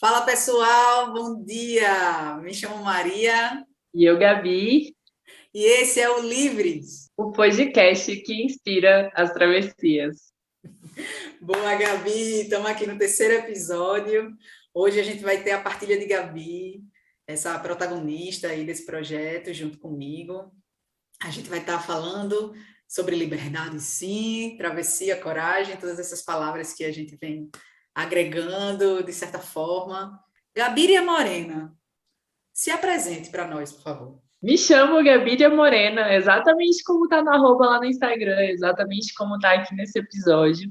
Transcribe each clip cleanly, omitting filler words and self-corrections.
Fala pessoal, bom dia! Me chamo Maria E eu, Gabi, e esse é o Livres. o podcast que inspira as travessias. Boa, Gabi! Estamos aqui no terceiro episódio. Hoje a gente vai ter a partilha de Gabi, essa protagonista aí desse projeto, junto comigo. A gente vai estar falando sobre liberdade, sim, travessia, coragem, todas essas palavras que a gente vem agregando de certa forma. Gabiria Morena, se apresente para nós, por favor. Me chamo Gabiria Morena, exatamente como tá no arroba lá no Instagram, exatamente como tá aqui nesse episódio.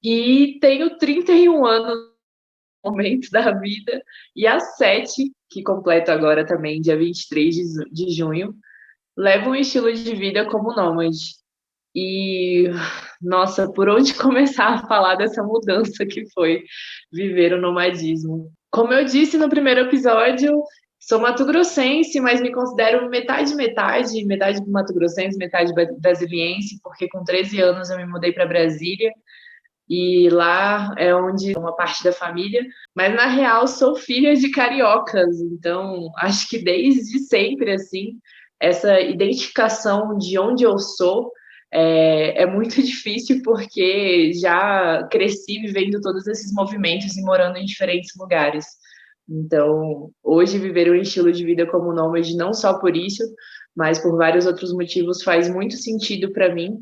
E tenho 31 anos no momento da vida, e às 7, que completo agora também, dia 23 de junho, levo um estilo de vida como nômade. E, nossa, por onde começar a falar dessa mudança que foi viver o nomadismo? Como eu disse no primeiro episódio, sou mato-grossense, mas me considero metade-metade, metade mato-grossense, metade brasiliense, porque com 13 anos eu me mudei para Brasília e lá é onde uma parte da família, mas na real sou filha de cariocas, então acho que desde sempre assim, essa identificação de onde eu sou é muito difícil porque já cresci vivendo todos esses movimentos e morando em diferentes lugares. Então, hoje viver um estilo de vida como nômade, não só por isso, mas por vários outros motivos, faz muito sentido para mim.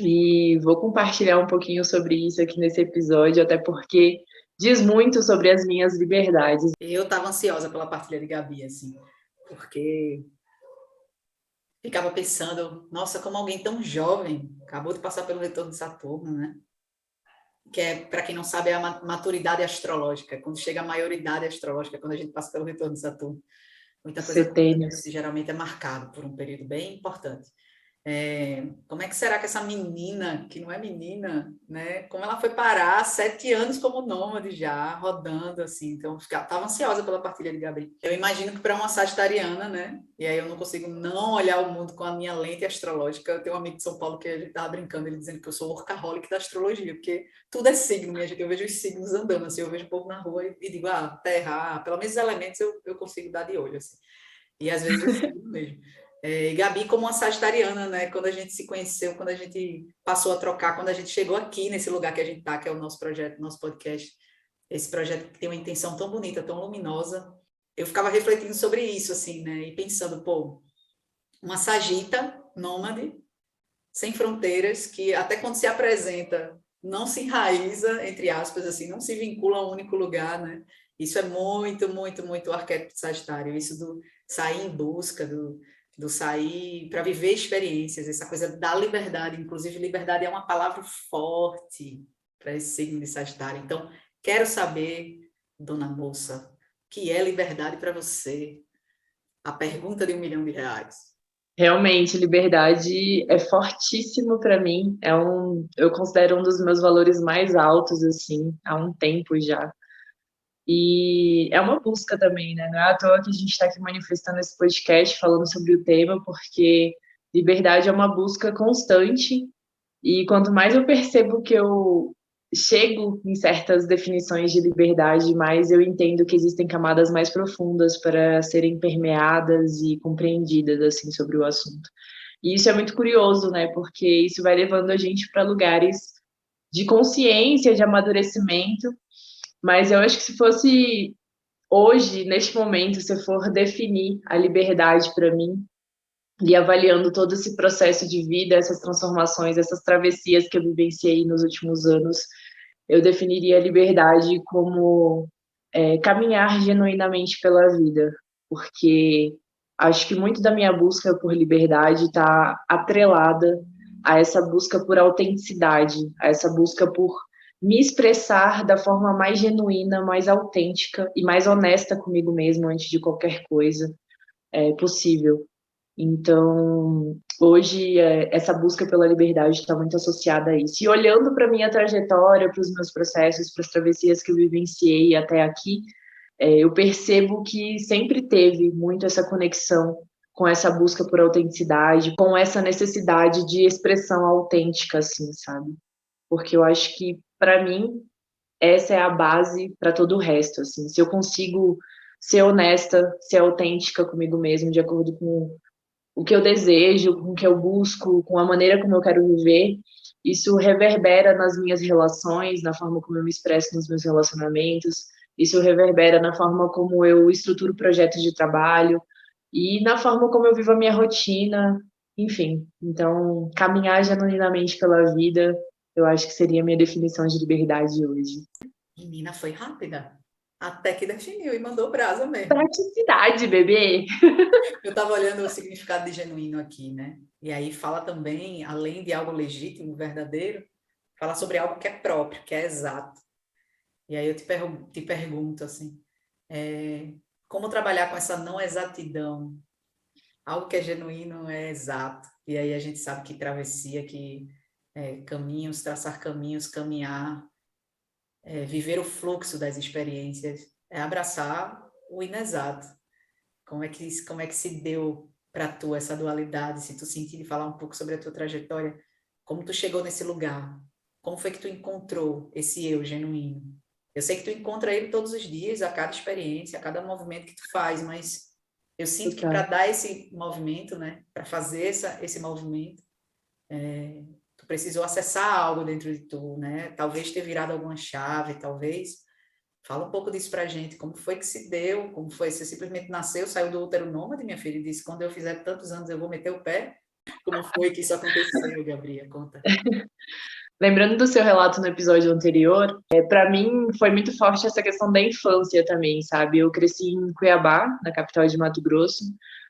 E vou compartilhar um pouquinho sobre isso aqui nesse episódio, até porque diz muito sobre as minhas liberdades. Eu estava ansiosa pela partilha de Gabi, assim, porque ficava pensando, nossa, como alguém tão jovem acabou de passar pelo retorno de Saturno, né? Que é, para quem não sabe, é a maturidade astrológica. Quando chega a maioridade astrológica, quando a gente passa pelo retorno de Saturno, muita coisa Setênios. acontece, geralmente é marcado por um período bem importante. Como é que será que essa menina, que não é menina, né? Como ela foi parar 7 anos como nômade já, rodando assim. Então, estava ansiosa pela partilha de Gabriel. Eu imagino que para uma sagitariana, né? E aí eu não consigo não olhar o mundo com a minha lente astrológica. Eu tenho um amigo de São Paulo que a gente estava brincando, ele dizendo que eu sou workaholic da astrologia, porque tudo é signo, minha gente. Eu vejo os signos andando, assim, eu vejo o povo na rua e digo, terra, pelo menos os elementos eu consigo dar de olho, assim. E às vezes é signo mesmo. E Gabi, como uma sagitariana, né? Quando a gente se conheceu, quando a gente passou a trocar, quando a gente chegou aqui nesse lugar que a gente está, que é o nosso projeto, nosso podcast, esse projeto que tem uma intenção tão bonita, tão luminosa, eu ficava refletindo sobre isso, assim, né? E pensando, pô, uma sagita, nômade, sem fronteiras, que até quando se apresenta, não se enraiza, entre aspas, assim, não se vincula a um único lugar, né? Isso é muito, muito, muito o arquétipo de Sagitário, isso do sair em busca, do sair para viver experiências, essa coisa da liberdade. Inclusive, liberdade é uma palavra forte para esse signo de Sagitário. Então, quero saber, dona moça, o que é liberdade para você? A pergunta de R$ 1 milhão. Realmente, liberdade é fortíssimo para mim. Eu considero um dos meus valores mais altos assim, há um tempo já. E é uma busca também, né? Não é à toa que a gente está aqui manifestando esse podcast falando sobre o tema, porque liberdade é uma busca constante. E quanto mais eu percebo que eu chego em certas definições de liberdade, mais eu entendo que existem camadas mais profundas para serem permeadas e compreendidas assim sobre o assunto. E isso é muito curioso, né? Porque isso vai levando a gente para lugares de consciência, de amadurecimento. Mas eu acho que se fosse hoje, neste momento, se eu for definir a liberdade para mim, e avaliando todo esse processo de vida, essas transformações, essas travessias que eu vivenciei nos últimos anos, eu definiria a liberdade como caminhar genuinamente pela vida, porque acho que muito da minha busca por liberdade está atrelada a essa busca por autenticidade, a essa busca por me expressar da forma mais genuína, mais autêntica e mais honesta comigo mesmo antes de qualquer coisa possível. Então, hoje, essa busca pela liberdade está muito associada a isso. E olhando para a minha trajetória, para os meus processos, para as travessias que eu vivenciei até aqui, eu percebo que sempre teve muito essa conexão com essa busca por autenticidade, com essa necessidade de expressão autêntica, assim, sabe? Porque eu acho que, para mim, essa é a base para todo o resto, assim. Se eu consigo ser honesta, ser autêntica comigo mesmo, de acordo com o que eu desejo, com o que eu busco, com a maneira como eu quero viver, isso reverbera nas minhas relações, na forma como eu me expresso nos meus relacionamentos, isso reverbera na forma como eu estruturo projetos de trabalho e na forma como eu vivo a minha rotina, enfim. Então, caminhar genuinamente pela vida, eu acho que seria a minha definição de liberdade hoje. Menina, foi rápida. Até que definiu e mandou brasa mesmo. Praticidade, bebê! Eu estava olhando o significado de genuíno aqui, né? E aí fala também, além de algo legítimo, verdadeiro, fala sobre algo que é próprio, que é exato. E aí eu te pergunto assim, como trabalhar com essa não exatidão? Algo que é genuíno é exato. E aí a gente sabe que travessia, que caminhos, traçar caminhos, caminhar, viver o fluxo das experiências, é abraçar o inexato. Como é que se deu para tu essa dualidade? Se tu sentir falar um pouco sobre a tua trajetória, como tu chegou nesse lugar? Como foi que tu encontrou esse eu genuíno? Eu sei que tu encontra ele todos os dias, a cada experiência, a cada movimento que tu faz, mas eu sinto que para Total. dar esse movimento, né, para fazer esse movimento, tu precisou acessar algo dentro de tu, né? Talvez ter virado alguma chave, talvez. Fala um pouco disso pra gente, como foi que se deu, como foi, você simplesmente nasceu, saiu do útero nômade, minha filha, e disse, quando eu fizer tantos anos eu vou meter o pé? Como foi que isso aconteceu, Gabriela? Conta. Lembrando do seu relato no episódio anterior, para mim foi muito forte essa questão da infância também, sabe? Eu cresci em Cuiabá, na capital de Mato Grosso,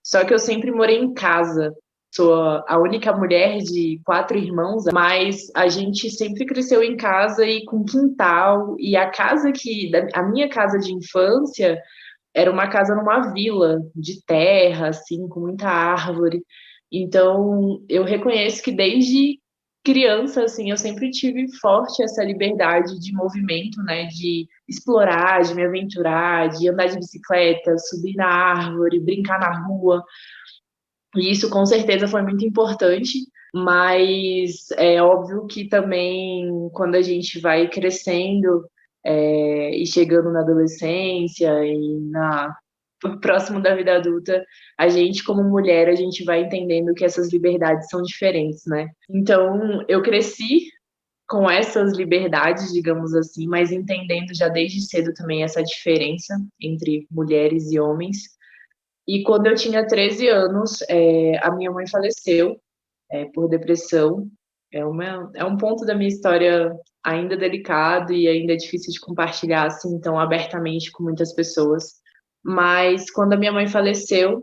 só que eu sempre morei em casa. Sou a única mulher de 4 irmãos, mas a gente sempre cresceu em casa e com quintal. E a casa a minha casa de infância era uma casa numa vila de terra, assim, com muita árvore. Então, eu reconheço que desde criança, assim, eu sempre tive forte essa liberdade de movimento, né, de explorar, de me aventurar, de andar de bicicleta, subir na árvore, brincar na rua. E isso com certeza foi muito importante, mas é óbvio que também quando a gente vai crescendo e chegando na adolescência e próximo da vida adulta, a gente como mulher, a gente vai entendendo que essas liberdades são diferentes, né? Então, eu cresci com essas liberdades, digamos assim, mas entendendo já desde cedo também essa diferença entre mulheres e homens. E quando eu tinha 13 anos, a minha mãe faleceu por depressão. É um ponto da minha história ainda delicado e ainda difícil de compartilhar assim tão abertamente com muitas pessoas. Mas quando a minha mãe faleceu,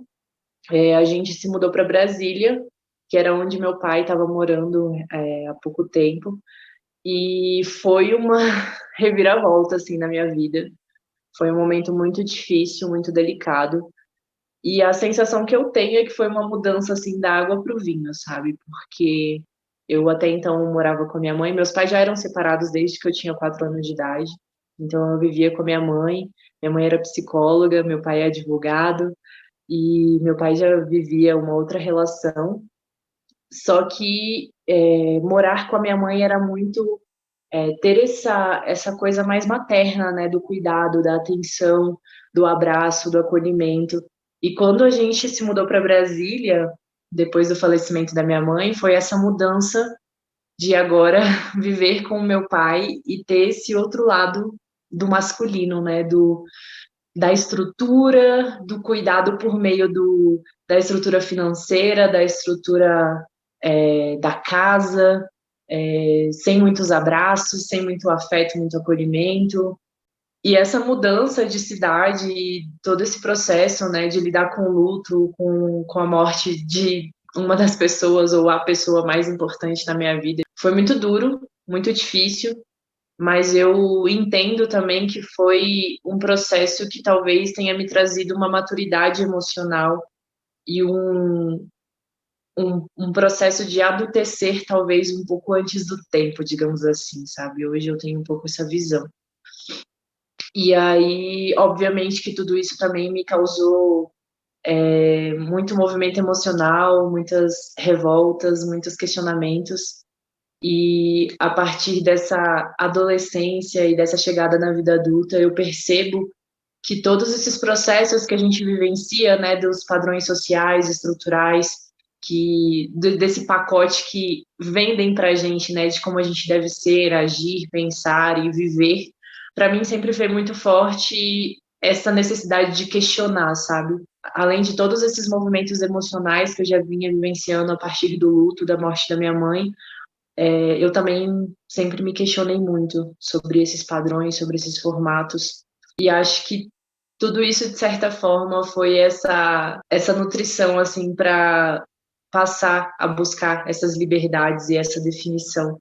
a gente se mudou para Brasília, que era onde meu pai estava morando há pouco tempo. E foi uma reviravolta assim na minha vida. Foi um momento muito difícil, muito delicado. E a sensação que eu tenho é que foi uma mudança assim da água para o vinho, sabe? Porque eu até então morava com a minha mãe, meus pais já eram separados desde que eu tinha 4 anos de idade. Então eu vivia com a minha mãe era psicóloga, meu pai é advogado e meu pai já vivia uma outra relação. Só que morar com a minha mãe era muito ter essa coisa mais materna, né, do cuidado, da atenção, do abraço, do acolhimento. E quando a gente se mudou para Brasília, depois do falecimento da minha mãe, foi essa mudança de agora viver com o meu pai e ter esse outro lado do masculino, né, da estrutura, do cuidado por meio da estrutura financeira, da estrutura da casa, sem muitos abraços, sem muito afeto, muito acolhimento. E essa mudança de cidade, todo esse processo, né, de lidar com o luto, com a morte de uma das pessoas ou a pessoa mais importante na minha vida, foi muito duro, muito difícil, mas eu entendo também que foi um processo que talvez tenha me trazido uma maturidade emocional e um processo de adultecer talvez um pouco antes do tempo, digamos assim, sabe? Hoje eu tenho um pouco essa visão. E aí, obviamente que tudo isso também me causou muito movimento emocional, muitas revoltas, muitos questionamentos. E a partir dessa adolescência e dessa chegada na vida adulta, eu percebo que todos esses processos que a gente vivencia, né, dos padrões sociais, estruturais, desse pacote que vendem para a gente, né, de como a gente deve ser, agir, pensar e viver, para mim sempre foi muito forte essa necessidade de questionar, sabe? Além de todos esses movimentos emocionais que eu já vinha vivenciando a partir do luto, da morte da minha mãe, eu também sempre me questionei muito sobre esses padrões, sobre esses formatos. E acho que tudo isso, de certa forma, foi essa nutrição, assim, para passar a buscar essas liberdades e essa definição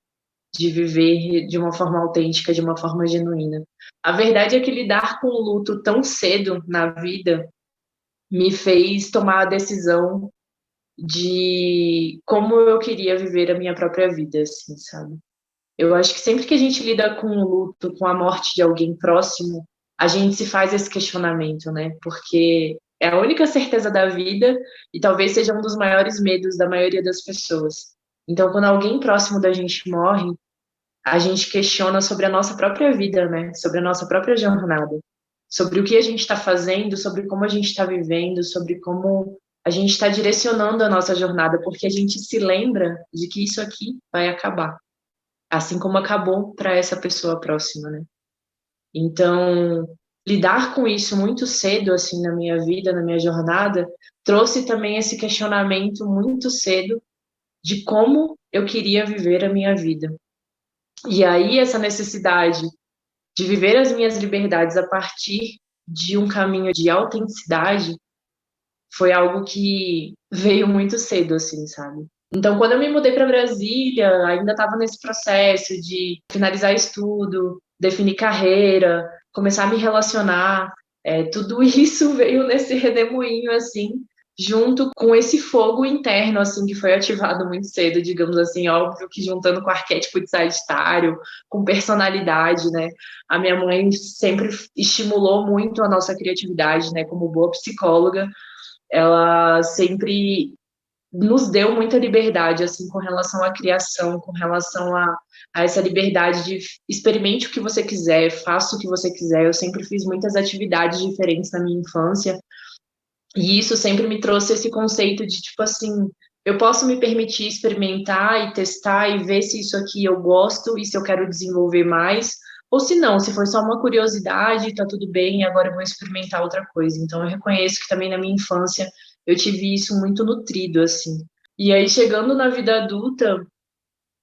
de viver de uma forma autêntica, de uma forma genuína. A verdade é que lidar com o luto tão cedo na vida me fez tomar a decisão de como eu queria viver a minha própria vida, assim, sabe? Eu acho que sempre que a gente lida com o luto, com a morte de alguém próximo, a gente se faz esse questionamento, né? Porque é a única certeza da vida e talvez seja um dos maiores medos da maioria das pessoas. Então, quando alguém próximo da gente morre, a gente questiona sobre a nossa própria vida, né? Sobre a nossa própria jornada, sobre o que a gente está fazendo, sobre como a gente está vivendo, sobre como a gente está direcionando a nossa jornada, porque a gente se lembra de que isso aqui vai acabar, assim como acabou para essa pessoa próxima, né? Então, lidar com isso muito cedo, assim, na minha vida, na minha jornada, trouxe também esse questionamento muito cedo de como eu queria viver a minha vida. E aí, essa necessidade de viver as minhas liberdades a partir de um caminho de autenticidade foi algo que veio muito cedo, assim, sabe? Então, quando eu me mudei para Brasília, ainda estava nesse processo de finalizar estudo, definir carreira, começar a me relacionar. Tudo isso veio nesse redemoinho, assim, junto com esse fogo interno, assim, que foi ativado muito cedo, digamos assim, óbvio que juntando com o arquétipo de Sagitário, com personalidade, né? A minha mãe sempre estimulou muito a nossa criatividade, né? Como boa psicóloga, ela sempre nos deu muita liberdade, assim, com relação à criação, com relação a essa liberdade de experimente o que você quiser, faça o que você quiser. Eu sempre fiz muitas atividades diferentes na minha infância, e isso sempre me trouxe esse conceito de, tipo assim, eu posso me permitir experimentar e testar e ver se isso aqui eu gosto e se eu quero desenvolver mais, ou se não, se foi só uma curiosidade, tá tudo bem, agora eu vou experimentar outra coisa. Então eu reconheço que também na minha infância eu tive isso muito nutrido, assim. E aí, chegando na vida adulta,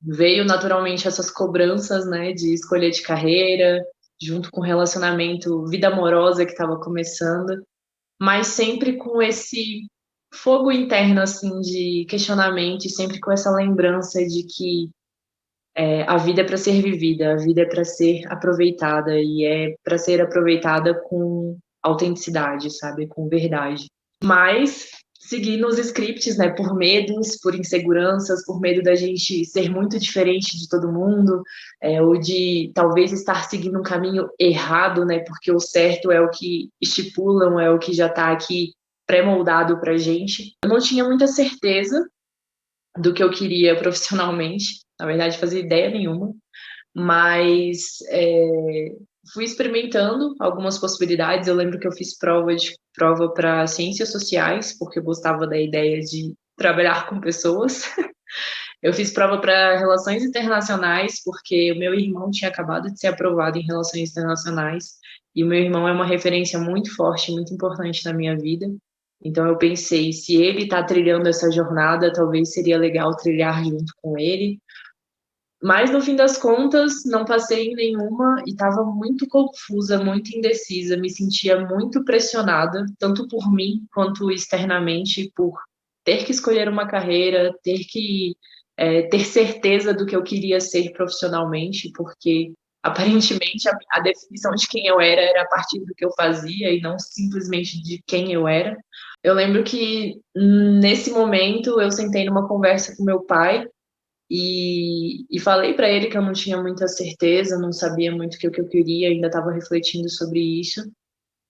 veio naturalmente essas cobranças, né, de escolha de carreira, junto com o relacionamento, vida amorosa que estava começando, mas sempre com esse fogo interno, assim, de questionamento, e sempre com essa lembrança de que a vida é para ser vivida, a vida é para ser aproveitada, e é para ser aproveitada com autenticidade, sabe, com verdade. Mas seguir nos scripts, né, por medos, por inseguranças, por medo da gente ser muito diferente de todo mundo, ou de talvez estar seguindo um caminho errado, né, porque o certo é o que estipulam, é o que já está aqui pré-moldado para gente. Eu não tinha muita certeza do que eu queria profissionalmente, na verdade, fazia ideia nenhuma, mas fui experimentando algumas possibilidades. Eu lembro que eu fiz prova para ciências sociais, porque eu gostava da ideia de trabalhar com pessoas. Eu fiz prova para relações internacionais, porque o meu irmão tinha acabado de ser aprovado em relações internacionais, e o meu irmão é uma referência muito forte, muito importante na minha vida. Então eu pensei, se ele está trilhando essa jornada, talvez seria legal trilhar junto com ele. Mas no fim das contas, não passei em nenhuma e estava muito confusa, muito indecisa, me sentia muito pressionada, tanto por mim quanto externamente, por ter que escolher uma carreira, ter que ter certeza do que eu queria ser profissionalmente, porque aparentemente a definição de quem eu era a partir do que eu fazia e não simplesmente de quem eu era. Eu lembro que nesse momento eu sentei numa conversa com meu pai e falei para ele que eu não tinha muita certeza, não sabia muito o que eu queria, ainda estava refletindo sobre isso.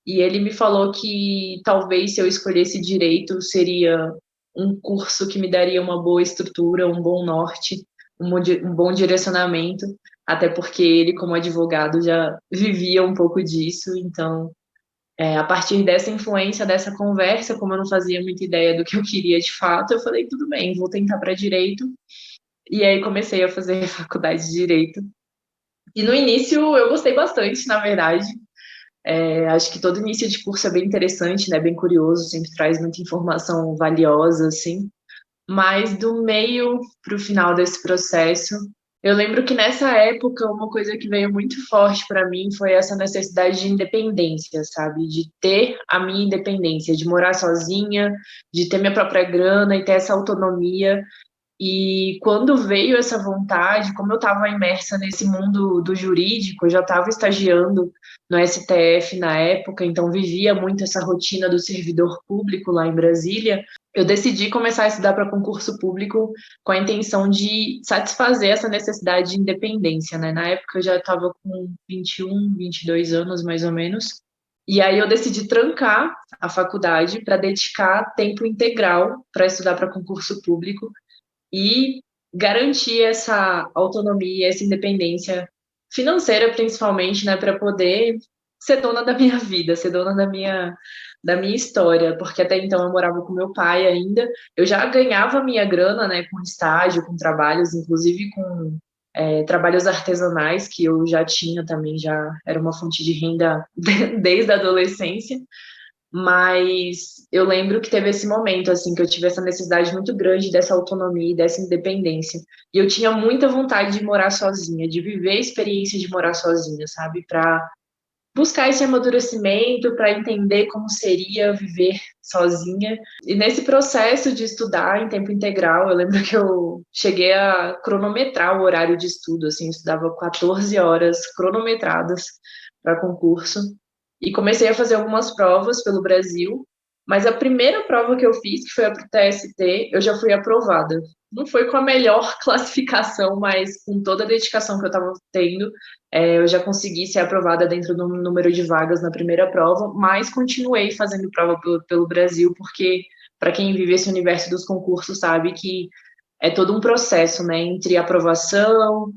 E ele me falou que talvez se eu escolhesse direito seria um curso que me daria uma boa estrutura, um bom norte, um bom direcionamento, até porque ele, como advogado, já vivia um pouco disso, então a partir dessa influência, dessa conversa, como eu não fazia muita ideia do que eu queria de fato, eu falei, tudo bem, vou tentar para direito. E aí comecei a fazer faculdade de direito. E no início eu gostei bastante, na verdade. Acho que todo início de curso é bem interessante, né? Bem curioso, sempre traz muita informação valiosa, assim. Mas do meio para o final desse processo, eu lembro que nessa época uma coisa que veio muito forte para mim foi essa necessidade de independência, sabe? De ter a minha independência, de morar sozinha, de ter minha própria grana e ter essa autonomia. E quando veio essa vontade, como eu estava imersa nesse mundo do jurídico, eu já estava estagiando no STF na época, então vivia muito essa rotina do servidor público lá em Brasília. Eu decidi começar a estudar para concurso público com a intenção de satisfazer essa necessidade de independência, né? Na época eu já estava com 21, 22 anos mais ou menos. E aí eu decidi trancar a faculdade para dedicar tempo integral para estudar para concurso público e garantir essa autonomia, essa independência financeira, principalmente, né, para poder ser dona da minha vida, ser dona da minha história, porque até então eu morava com meu pai ainda, eu já ganhava minha grana, né, com estágio, com trabalhos, inclusive com trabalhos artesanais que eu já tinha também, já era uma fonte de renda desde a adolescência, mas eu lembro que teve esse momento, assim, que eu tive essa necessidade muito grande dessa autonomia e dessa independência. E eu tinha muita vontade de morar sozinha, de viver a experiência de morar sozinha, sabe? Para buscar esse amadurecimento, para entender como seria viver sozinha. E nesse processo de estudar em tempo integral, eu lembro que eu cheguei a cronometrar o horário de estudo, assim, eu estudava 14 horas cronometradas para concurso. E comecei a fazer algumas provas pelo Brasil, mas a primeira prova que eu fiz, que foi a para o TST, eu já fui aprovada. Não foi com a melhor classificação, mas com toda a dedicação que eu estava tendo, eu já consegui ser aprovada dentro do número de vagas na primeira prova, mas continuei fazendo prova pelo Brasil, porque para quem vive esse universo dos concursos sabe que é todo um processo, né, entre aprovação,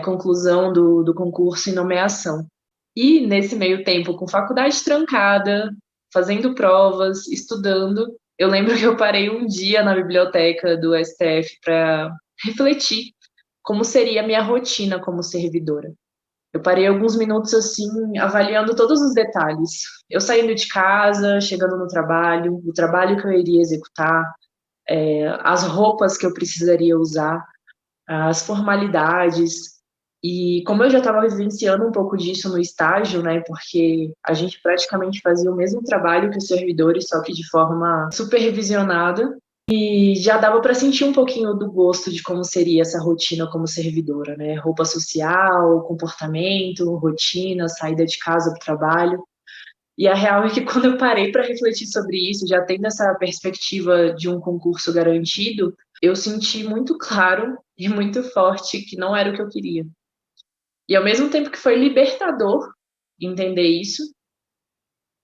conclusão do concurso e nomeação. E nesse meio tempo, com faculdade trancada, fazendo provas, estudando, eu lembro que eu parei um dia na biblioteca do STF para refletir como seria a minha rotina como servidora. Eu parei alguns minutos assim, avaliando todos os detalhes. Eu saindo de casa, chegando no trabalho, o trabalho que eu iria executar, as roupas que eu precisaria usar, as formalidades. E como eu já estava vivenciando um pouco disso no estágio, né, porque a gente praticamente fazia o mesmo trabalho que os servidores, só que de forma supervisionada, e já dava para sentir um pouquinho do gosto de como seria essa rotina como servidora, né? Roupa social, comportamento, rotina, saída de casa para o trabalho. E a real é que quando eu parei para refletir sobre isso, já tendo essa perspectiva de um concurso garantido, eu senti muito claro e muito forte que não era o que eu queria. E ao mesmo tempo que foi libertador entender isso,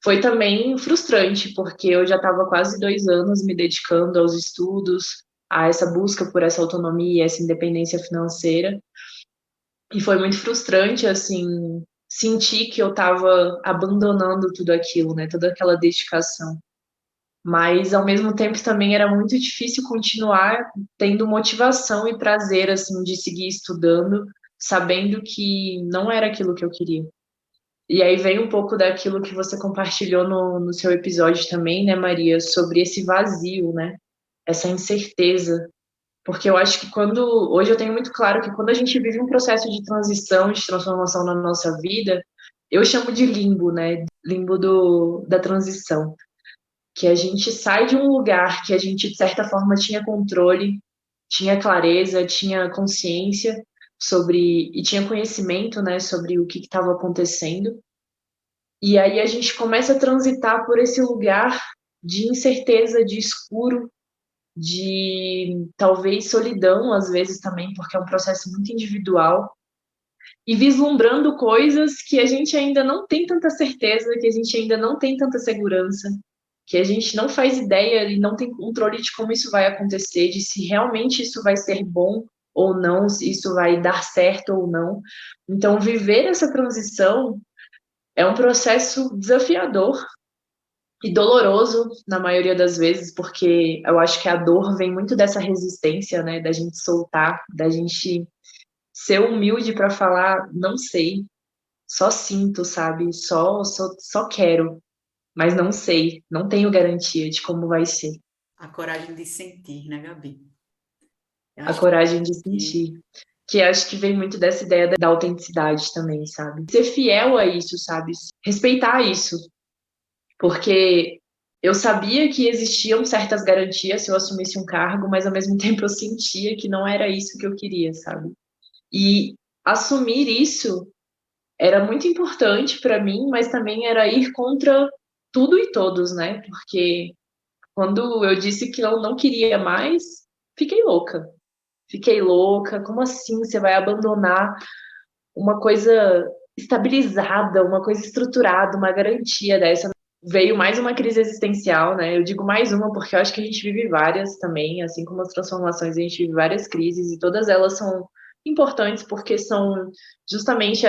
foi também frustrante, porque eu já estava quase 2 anos me dedicando aos estudos, a essa busca por essa autonomia, essa independência financeira. E foi muito frustrante, assim, sentir que eu estava abandonando tudo aquilo, né? Toda aquela dedicação. Mas, ao mesmo tempo, também era muito difícil continuar tendo motivação e prazer, assim, de seguir estudando, sabendo que não era aquilo que eu queria. E aí vem um pouco daquilo que você compartilhou no seu episódio também, né, Maria, sobre esse vazio, né? Essa incerteza. Porque eu acho que hoje eu tenho muito claro que quando a gente vive um processo de transição, de transformação na nossa vida, eu chamo de limbo, né? Limbo da transição. Que a gente sai de um lugar que a gente, de certa forma, tinha controle, tinha clareza, tinha consciência e tinha conhecimento, né, sobre o que estava acontecendo. E aí a gente começa a transitar por esse lugar de incerteza, de escuro, de talvez solidão, às vezes também, porque é um processo muito individual, e vislumbrando coisas que a gente ainda não tem tanta certeza, que a gente ainda não tem tanta segurança, que a gente não faz ideia e não tem controle de como isso vai acontecer, de se realmente isso vai ser bom ou não, se isso vai dar certo ou não. Então, viver essa transição é um processo desafiador e doloroso na maioria das vezes, porque eu acho que a dor vem muito dessa resistência, né, da gente soltar, da gente ser humilde para falar, não sei, só sinto, sabe? Só quero, mas não sei, não tenho garantia de como vai ser. A coragem de sentir, né, Gabi? Eu A acho coragem de que sentir. Que acho que vem muito dessa ideia da autenticidade também, sabe? Ser fiel a isso, sabe? Respeitar isso. Porque eu sabia que existiam certas garantias se eu assumisse um cargo, mas ao mesmo tempo eu sentia que não era isso que eu queria, sabe? E assumir isso era muito importante para mim, mas também era ir contra tudo e todos, né? Porque quando eu disse que eu não queria mais, fiquei louca. Fiquei louca. Como assim você vai abandonar uma coisa estabilizada, uma coisa estruturada, uma garantia dessa? Veio mais uma crise existencial, né? Eu digo mais uma porque eu acho que a gente vive várias também, assim como as transformações, a gente vive várias crises e todas elas são importantes porque são justamente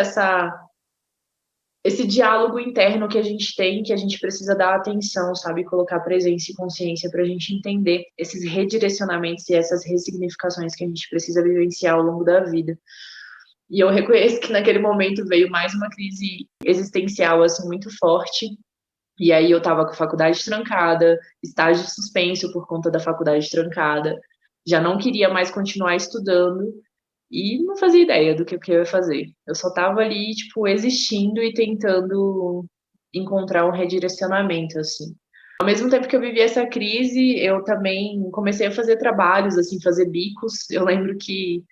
esse diálogo interno que a gente tem, que a gente precisa dar atenção, sabe? Colocar presença e consciência para a gente entender esses redirecionamentos e essas ressignificações que a gente precisa vivenciar ao longo da vida. E eu reconheço que naquele momento veio mais uma crise existencial, assim, muito forte. E aí eu tava com a faculdade trancada, estágio suspenso por conta da faculdade trancada, já não queria mais continuar estudando e não fazia ideia do que eu ia fazer. Eu só tava ali, tipo, existindo e tentando encontrar um redirecionamento, assim. Ao mesmo tempo que eu vivi essa crise, eu também comecei a fazer trabalhos, assim, fazer bicos. Eu lembro que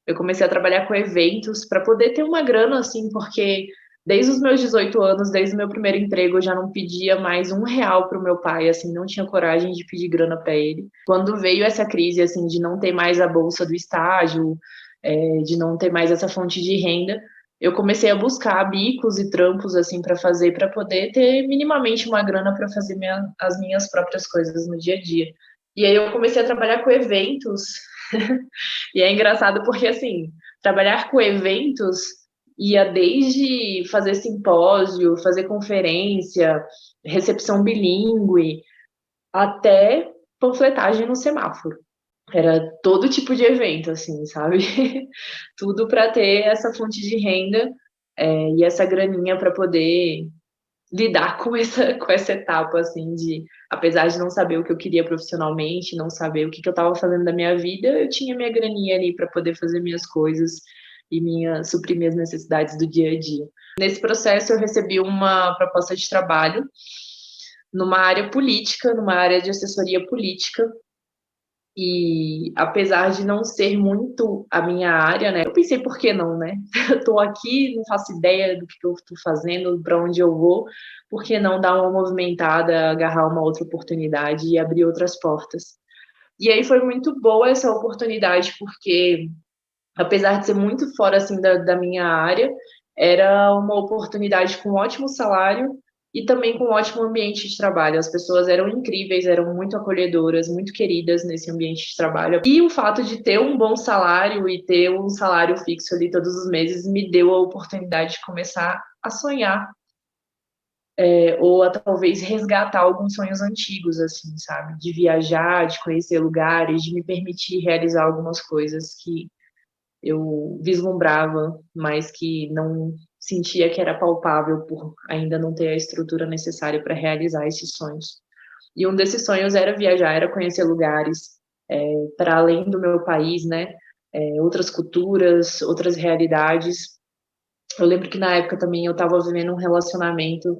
eu comecei a trabalhar com eventos para poder ter uma grana, assim, porque desde os meus 18 anos, desde o meu primeiro emprego, eu já não pedia mais R$ 1 para o meu pai, assim, não tinha coragem de pedir grana para ele. Quando veio essa crise, assim, de não ter mais a bolsa do estágio, de não ter mais essa fonte de renda, eu comecei a buscar bicos e trampos, assim, para fazer, para poder ter minimamente uma grana para fazer as minhas próprias coisas no dia a dia. E aí eu comecei a trabalhar com eventos. E é engraçado porque, assim, trabalhar com eventos ia desde fazer simpósio, fazer conferência, recepção bilíngue, até panfletagem no semáforo. Era todo tipo de evento, assim, sabe? Tudo para ter essa fonte de renda, e essa graninha para poder lidar com essa etapa, assim, de apesar de não saber o que eu queria profissionalmente, não saber o que eu estava fazendo da minha vida, eu tinha minha graninha ali para poder fazer minhas coisas e suprir minhas necessidades do dia a dia. Nesse processo, eu recebi uma proposta de trabalho numa área política, numa área de assessoria política, e apesar de não ser muito a minha área, né, eu pensei, por que não, né? Eu tô aqui, não faço ideia do que eu tô fazendo, para onde eu vou, por que não dar uma movimentada, agarrar uma outra oportunidade e abrir outras portas? E aí foi muito boa essa oportunidade, porque apesar de ser muito fora, assim, da minha área, era uma oportunidade com um ótimo salário e também com um ótimo ambiente de trabalho. As pessoas eram incríveis, eram muito acolhedoras, muito queridas nesse ambiente de trabalho. E o fato de ter um bom salário e ter um salário fixo ali todos os meses me deu a oportunidade de começar a sonhar, ou a talvez resgatar alguns sonhos antigos, assim, sabe? De viajar, de conhecer lugares, de me permitir realizar algumas coisas que eu vislumbrava, mas que não sentia que era palpável por ainda não ter a estrutura necessária para realizar esses sonhos. E um desses sonhos era viajar, era conhecer lugares para além do meu país, né? Outras culturas, outras realidades. Eu lembro que na época também eu estava vivendo um relacionamento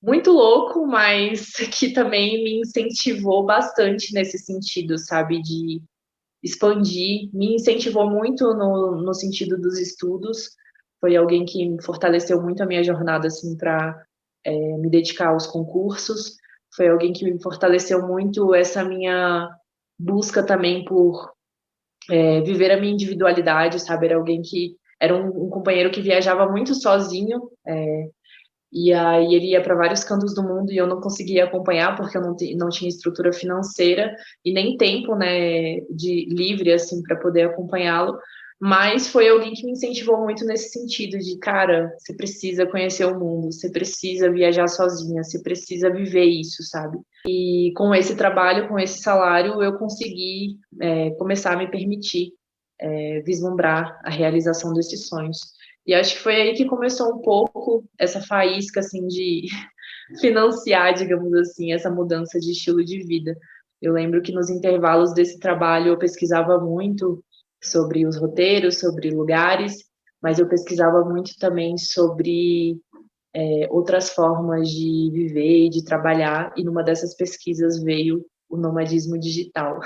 muito louco, mas que também me incentivou bastante nesse sentido, sabe? De expandir, me incentivou muito no sentido dos estudos. Foi alguém que fortaleceu muito a minha jornada assim para me dedicar aos concursos. Foi alguém que me fortaleceu muito essa minha busca também por viver a minha individualidade, sabe? Era alguém que era um companheiro que viajava muito sozinho. E aí ele ia para vários cantos do mundo e eu não conseguia acompanhar porque eu não tinha estrutura financeira e nem tempo, né, de livre assim para poder acompanhá-lo. Mas foi alguém que me incentivou muito nesse sentido de, cara, você precisa conhecer o mundo, você precisa viajar sozinha, você precisa viver isso, sabe? E com esse trabalho, com esse salário, eu consegui começar a me permitir vislumbrar a realização desses sonhos. E acho que foi aí que começou um pouco essa faísca, assim, de financiar, digamos assim, essa mudança de estilo de vida. Eu lembro que nos intervalos desse trabalho eu pesquisava muito sobre os roteiros, sobre lugares, mas eu pesquisava muito também sobre outras formas de viver e de trabalhar, e numa dessas pesquisas veio o nomadismo digital.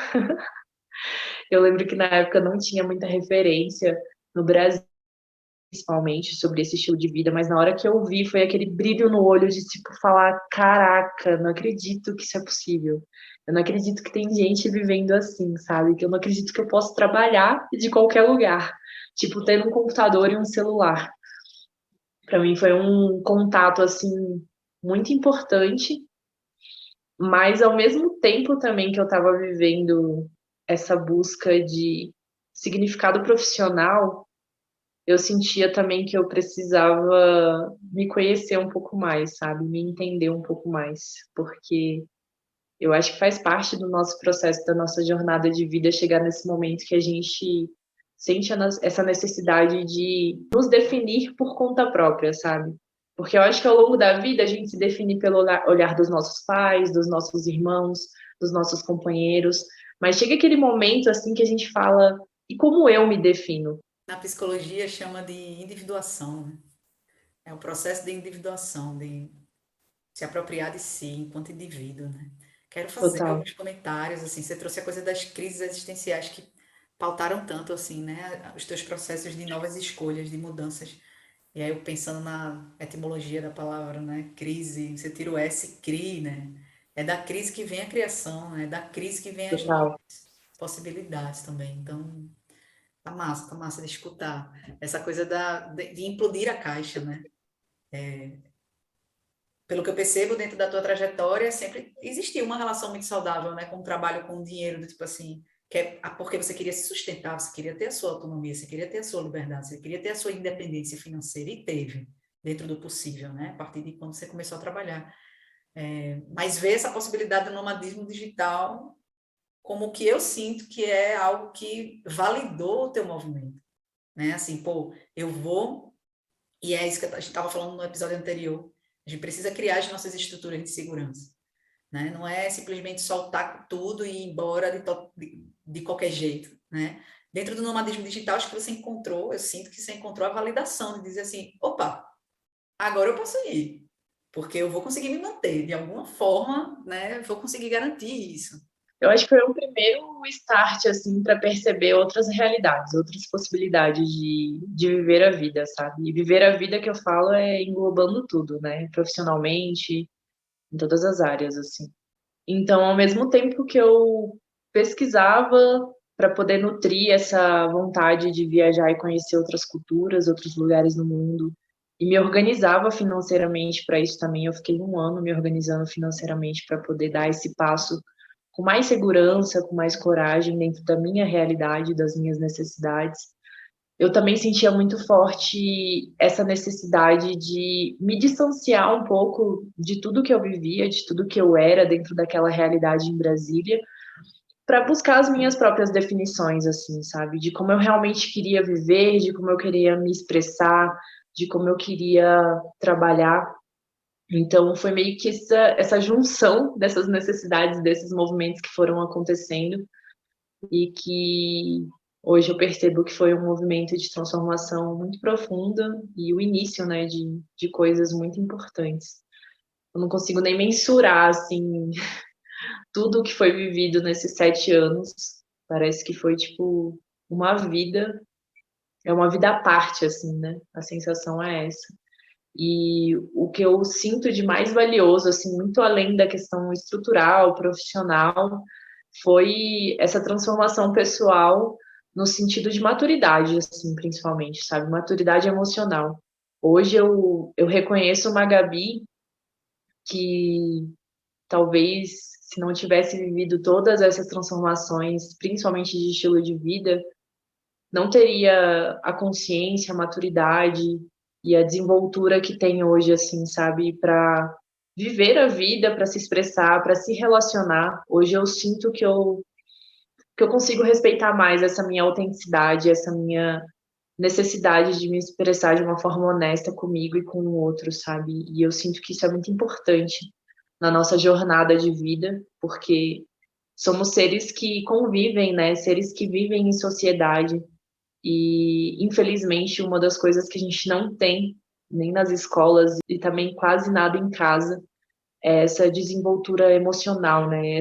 Eu lembro que na época não tinha muita referência no Brasil, principalmente, sobre esse estilo de vida, mas na hora que eu vi, foi aquele brilho no olho de, tipo, falar, caraca, não acredito que isso é possível. Eu não acredito que tem gente vivendo assim, sabe? Que eu não acredito que eu posso trabalhar de qualquer lugar. Tipo, tendo um computador e um celular. Para mim foi um contato, assim, muito importante, mas ao mesmo tempo também que eu estava vivendo essa busca de significado profissional, eu sentia também que eu precisava me conhecer um pouco mais, sabe? Me entender um pouco mais, porque eu acho que faz parte do nosso processo, da nossa jornada de vida, chegar nesse momento que a gente sente essa necessidade de nos definir por conta própria, sabe? Porque eu acho que ao longo da vida a gente se define pelo olhar dos nossos pais, dos nossos irmãos, dos nossos companheiros, mas chega aquele momento assim que a gente fala, e como eu me defino? Na psicologia chama de individuação, né? É o processo de individuação, de se apropriar de si enquanto indivíduo, né? Quero fazer Total. alguns comentários, assim, você trouxe a coisa das crises existenciais que pautaram tanto, assim, né? Os teus processos de novas escolhas, de mudanças. E aí eu pensando na etimologia da palavra, né? Crise, você tira o S, cri, né? É da crise que vem a criação, né? É da crise que vem as novas Total. possibilidades também. Então, tá massa de escutar. Essa coisa de implodir a caixa, né? Pelo que eu percebo dentro da tua trajetória, sempre existiu uma relação muito saudável, né, com o trabalho, com o dinheiro, do tipo assim, porque você queria se sustentar, você queria ter a sua autonomia, você queria ter a sua liberdade, você queria ter a sua independência financeira e teve, dentro do possível, né, a partir de quando você começou a trabalhar. Mas ver essa possibilidade do nomadismo digital como que eu sinto que é algo que validou o teu movimento, né, assim, pô, eu vou, e é isso que a gente estava falando no episódio anterior, a gente precisa criar as nossas estruturas de segurança, né? Não é simplesmente soltar tudo e ir embora de qualquer jeito, né? Dentro do nomadismo digital, acho que você encontrou, eu sinto que você encontrou a validação de dizer assim, opa, agora eu posso ir, porque eu vou conseguir me manter, de alguma forma, né? Eu vou conseguir garantir isso. Eu acho que foi um primeiro start, assim, para perceber outras realidades, outras possibilidades de viver a vida, sabe? E viver a vida que eu falo é englobando tudo, né? Profissionalmente, em todas as áreas, assim. Então, ao mesmo tempo que eu pesquisava para poder nutrir essa vontade de viajar e conhecer outras culturas, outros lugares no mundo, e me organizava financeiramente para isso também. Eu fiquei um ano me organizando financeiramente para poder dar esse passo com mais segurança, com mais coragem dentro da minha realidade, das minhas necessidades. Eu também sentia muito forte essa necessidade de me distanciar um pouco de tudo que eu vivia, de tudo que eu era dentro daquela realidade em Brasília, para buscar as minhas próprias definições, assim, sabe? De como eu realmente queria viver, de como eu queria me expressar, de como eu queria trabalhar. Então, foi meio que essa junção dessas necessidades, desses movimentos que foram acontecendo e que hoje eu percebo que foi um movimento de transformação muito profunda e o início, né, de coisas muito importantes. Eu não consigo nem mensurar, assim, tudo que foi vivido nesses 7 anos. Parece que foi, tipo, uma vida, é uma vida à parte, assim, né? A sensação é essa. E o que eu sinto de mais valioso, assim, muito além da questão estrutural, profissional, foi essa transformação pessoal no sentido de maturidade, assim, principalmente, sabe? Maturidade emocional. Hoje eu reconheço uma Gabi que talvez se não tivesse vivido todas essas transformações, principalmente de estilo de vida, não teria a consciência, a maturidade e a desenvoltura que tem hoje, assim, sabe, para viver a vida, para se expressar, para se relacionar. Hoje eu sinto que eu consigo respeitar mais essa minha autenticidade, essa minha necessidade de me expressar de uma forma honesta comigo e com o outro, sabe? E eu sinto que isso é muito importante na nossa jornada de vida, porque somos seres que convivem, né? Seres que vivem em sociedade. E, infelizmente, uma das coisas que a gente não tem, nem nas escolas e também quase nada em casa, é essa desenvoltura emocional, né?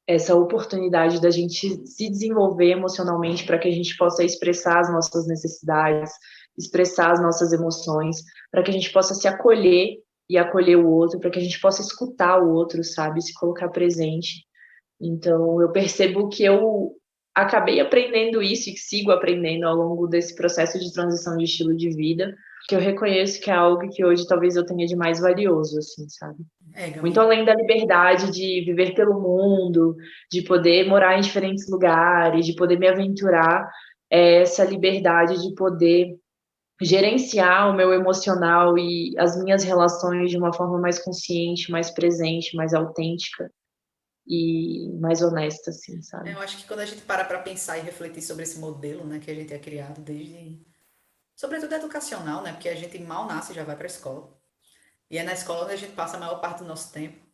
Essa oportunidade da gente se desenvolver emocionalmente para que a gente possa expressar as nossas necessidades, expressar as nossas emoções, para que a gente possa se acolher e acolher o outro, para que a gente possa escutar o outro, sabe? Se colocar presente. Então, eu percebo que eu acabei aprendendo isso e sigo aprendendo ao longo desse processo de transição de estilo de vida, que eu reconheço que é algo que hoje talvez eu tenha de mais valioso, assim, sabe? É, Muito Gabi. além da liberdade de viver pelo mundo, de poder morar em diferentes lugares, de poder me aventurar, é essa liberdade de poder gerenciar o meu emocional e as minhas relações de uma forma mais consciente, mais presente, mais autêntica e mais honesta, assim, sabe? Eu acho que quando a gente para pensar e refletir sobre esse modelo, né, que a gente é criado desde, sobretudo educacional, né, porque a gente mal nasce e já vai para a escola. E é na escola onde a gente passa a maior parte do nosso tempo.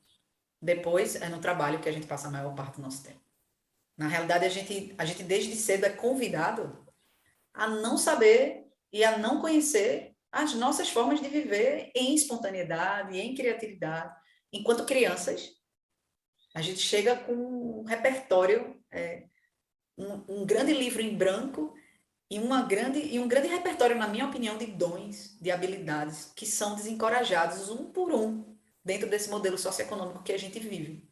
Depois é no trabalho que a gente passa a maior parte do nosso tempo. Na realidade, a gente desde cedo é convidado a não saber e a não conhecer as nossas formas de viver em espontaneidade, em criatividade. Enquanto crianças, a gente chega com um repertório, um grande livro em branco e um grande repertório, na minha opinião, de dons, de habilidades que são desencorajados um por um dentro desse modelo socioeconômico que a gente vive.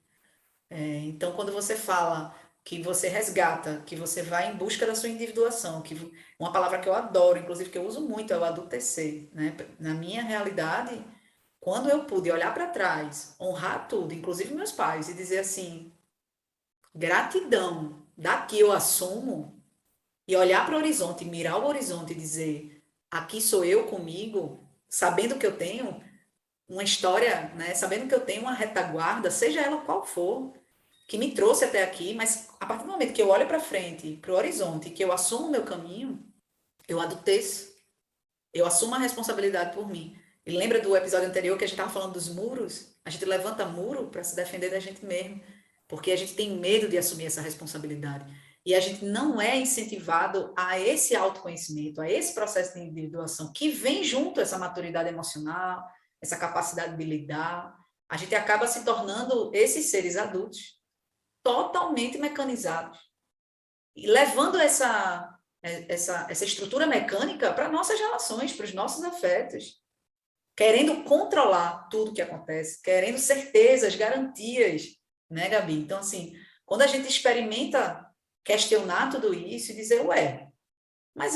Então, quando você fala que você resgata, que você vai em busca da sua individuação, que uma palavra que eu adoro, inclusive que eu uso muito, é o adultecer, né? Na minha realidade, quando eu pude olhar para trás, honrar tudo, inclusive meus pais, e dizer assim, gratidão, daqui eu assumo, e olhar para o horizonte, mirar o horizonte e dizer, aqui sou eu comigo, sabendo que eu tenho uma história, né? Sabendo que eu tenho uma retaguarda, seja ela qual for, que me trouxe até aqui, mas a partir do momento que eu olho para frente, para o horizonte, que eu assumo o meu caminho, eu adulteço, eu assumo a responsabilidade por mim. E lembra do episódio anterior que a gente estava falando dos muros? A gente levanta muro para se defender da gente mesmo, porque a gente tem medo de assumir essa responsabilidade. E a gente não é incentivado a esse autoconhecimento, a esse processo de individuação que vem junto essa maturidade emocional, essa capacidade de lidar. A gente acaba se tornando esses seres adultos totalmente mecanizados e levando essa estrutura mecânica para nossas relações, para os nossos afetos, querendo controlar tudo que acontece, querendo certezas, garantias, né, Gabi? Então, assim, quando a gente experimenta questionar tudo isso e dizer, ué, mas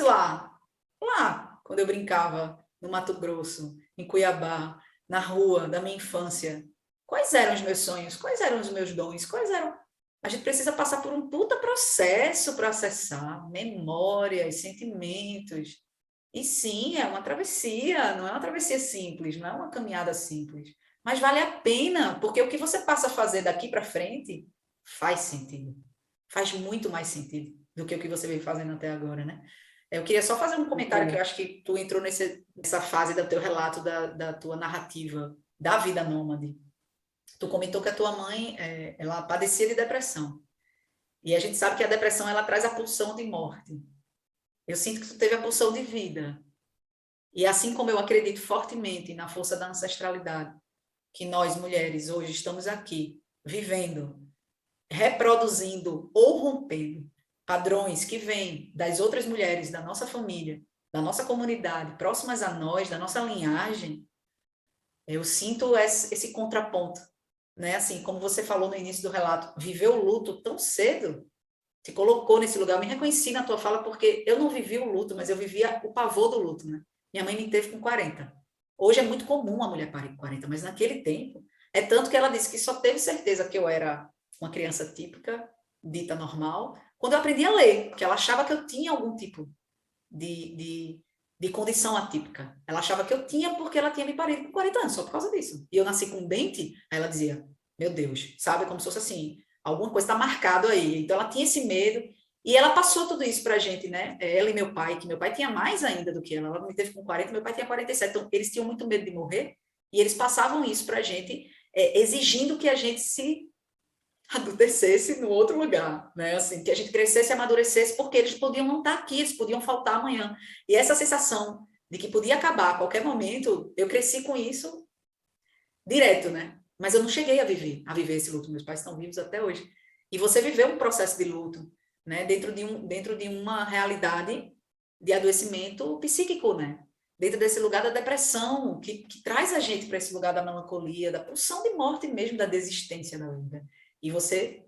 quando eu brincava no Mato Grosso, em Cuiabá, na rua da minha infância, quais eram os meus sonhos? Quais eram os meus dons? Quais eram? A gente precisa passar por um puta processo para acessar memórias, sentimentos. E sim, é uma travessia, não é uma travessia simples, não é uma caminhada simples. Mas vale a pena, porque o que você passa a fazer daqui para frente faz sentido. Faz muito mais sentido do que o que você vem fazendo até agora, né? Eu queria só fazer um comentário que eu acho que tu entrou nessa fase do teu relato, da tua narrativa da vida nômade. Tu comentou que a tua mãe, ela padecia de depressão. E a gente sabe que a depressão, ela traz a pulsão de morte. Eu sinto que tu teve a pulsão de vida. E assim como eu acredito fortemente na força da ancestralidade, que nós, mulheres, hoje estamos aqui, vivendo, reproduzindo ou rompendo padrões que vêm das outras mulheres, da nossa família, da nossa comunidade, próximas a nós, da nossa linhagem, eu sinto esse contraponto, né? Assim, como você falou no início do relato, viver o luto tão cedo, te colocou nesse lugar. Eu me reconheci na tua fala porque eu não vivi o luto, mas eu vivia o pavor do luto, né? Minha mãe me teve com 40. Hoje é muito comum a mulher parir com 40, mas naquele tempo, é tanto que ela disse que só teve certeza que eu era uma criança típica, dita normal, quando eu aprendi a ler, porque ela achava que eu tinha algum tipo de, de, de condição atípica. Ela achava que eu tinha porque ela tinha me parido com 40 anos, só por causa disso. E eu nasci com um dente, aí ela dizia, meu Deus, sabe? Como se fosse assim, alguma coisa está marcado aí. Então ela tinha esse medo, e ela passou tudo isso pra gente, né? Ela e meu pai, que meu pai tinha mais ainda do que ela. Ela me teve com 40, meu pai tinha 47. Então eles tinham muito medo de morrer, e eles passavam isso pra gente, exigindo que a gente se adultecesse no outro lugar, né? Assim, que a gente crescesse e amadurecesse, porque eles podiam não estar aqui, eles podiam faltar amanhã. E essa sensação de que podia acabar a qualquer momento, eu cresci com isso direto, né? Mas eu não cheguei a viver esse luto. Meus pais estão vivos até hoje. E você viveu um processo de luto, né? Dentro de uma realidade de adoecimento psíquico, né? Dentro desse lugar da depressão, que traz a gente para esse lugar da melancolia, da pulsão de morte mesmo, da desistência da vida. E você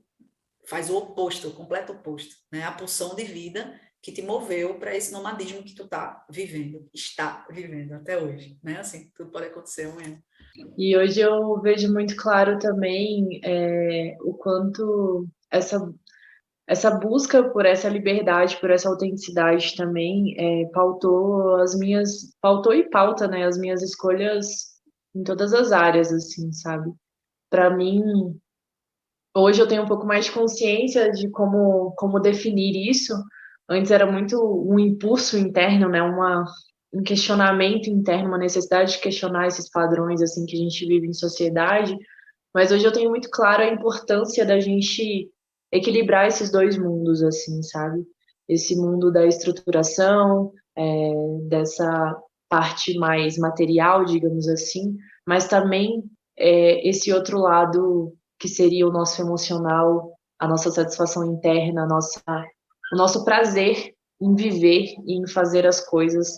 faz o oposto, o completo oposto, né? A pulsão de vida que te moveu para esse nomadismo que tu está vivendo até hoje, né? Assim, tudo pode acontecer amanhã. E hoje eu vejo muito claro também o quanto essa busca por essa liberdade, por essa autenticidade também pautou e pauta, né, as minhas escolhas em todas as áreas, assim, sabe? Para mim, hoje eu tenho um pouco mais de consciência de como definir isso. Antes era muito um impulso interno, né, um questionamento interno, uma necessidade de questionar esses padrões, assim, que a gente vive em sociedade. Mas hoje eu tenho muito claro a importância da gente equilibrar esses dois mundos, assim, sabe? Esse mundo da estruturação, dessa parte mais material, digamos assim, mas também esse outro lado que seria o nosso emocional, a nossa satisfação interna, o nosso prazer em viver e em fazer as coisas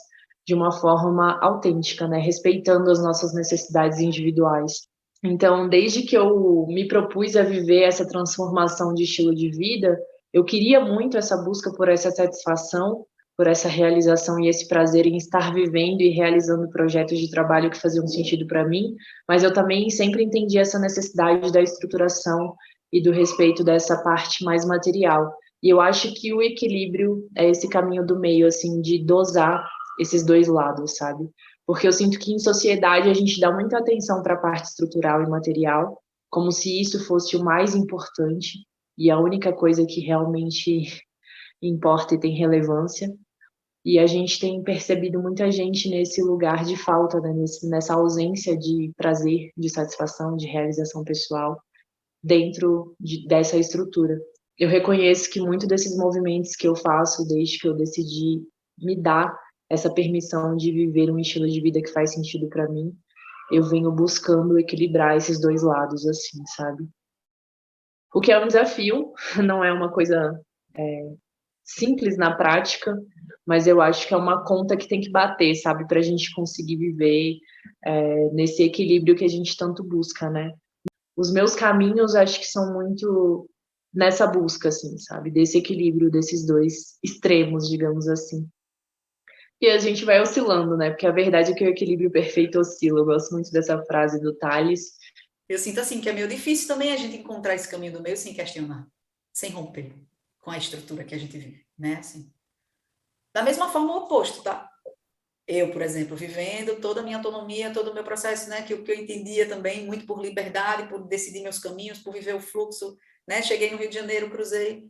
de uma forma autêntica, né? Respeitando as nossas necessidades individuais. Então, desde que eu me propus a viver essa transformação de estilo de vida, eu queria muito essa busca por essa satisfação, por essa realização e esse prazer em estar vivendo e realizando projetos de trabalho que faziam sentido para mim, mas eu também sempre entendi essa necessidade da estruturação e do respeito dessa parte mais material. E eu acho que o equilíbrio é esse caminho do meio, assim, de dosar esses dois lados, sabe? Porque eu sinto que em sociedade a gente dá muita atenção para a parte estrutural e material, como se isso fosse o mais importante e a única coisa que realmente importa e tem relevância. E a gente tem percebido muita gente nesse lugar de falta, né? Nessa ausência de prazer, de satisfação, de realização pessoal dessa estrutura. Eu reconheço que muito desses movimentos que eu faço desde que eu decidi me dar essa permissão de viver um estilo de vida que faz sentido para mim, eu venho buscando equilibrar esses dois lados, assim, sabe? O que é um desafio, não é uma coisa simples na prática, mas eu acho que é uma conta que tem que bater, sabe, para a gente conseguir viver nesse equilíbrio que a gente tanto busca, né? Os meus caminhos acho que são muito nessa busca, assim, sabe, desse equilíbrio desses dois extremos, digamos assim. E a gente vai oscilando, né? Porque a verdade é que o equilíbrio perfeito oscila. Eu gosto muito dessa frase do Tales. Eu sinto assim que é meio difícil também a gente encontrar esse caminho do meio sem questionar, sem romper com a estrutura que a gente vive, né? Assim. Da mesma forma, o oposto, tá? Eu, por exemplo, vivendo toda a minha autonomia, todo o meu processo, né? Que eu entendia também muito por liberdade, por decidir meus caminhos, por viver o fluxo, né? Cheguei no Rio de Janeiro, cruzei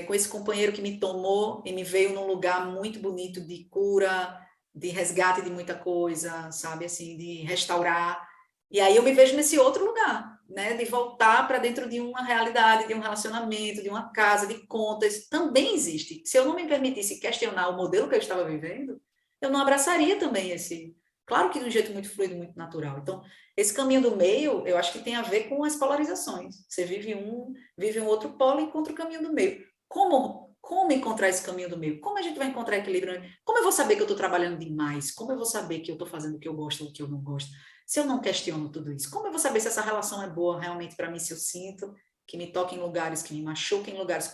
com esse companheiro que me tomou e me veio num lugar muito bonito de cura, de resgate de muita coisa, sabe? Assim, de restaurar. E aí eu me vejo nesse outro lugar, né? De voltar para dentro de uma realidade, de um relacionamento, de uma casa, de contas. Também existe. Se eu não me permitisse questionar o modelo que eu estava vivendo, eu não abraçaria também esse. Claro que de um jeito muito fluido, muito natural. Então, esse caminho do meio, eu acho que tem a ver com as polarizações. Você vive um outro polo e encontra o caminho do meio. Como encontrar esse caminho do meio? Como a gente vai encontrar equilíbrio? Como eu vou saber que eu estou trabalhando demais? Como eu vou saber que eu estou fazendo o que eu gosto ou o que eu não gosto? Se eu não questiono tudo isso, como eu vou saber se essa relação é boa realmente para mim, se eu sinto que me toca em lugares, que me machuca em lugares?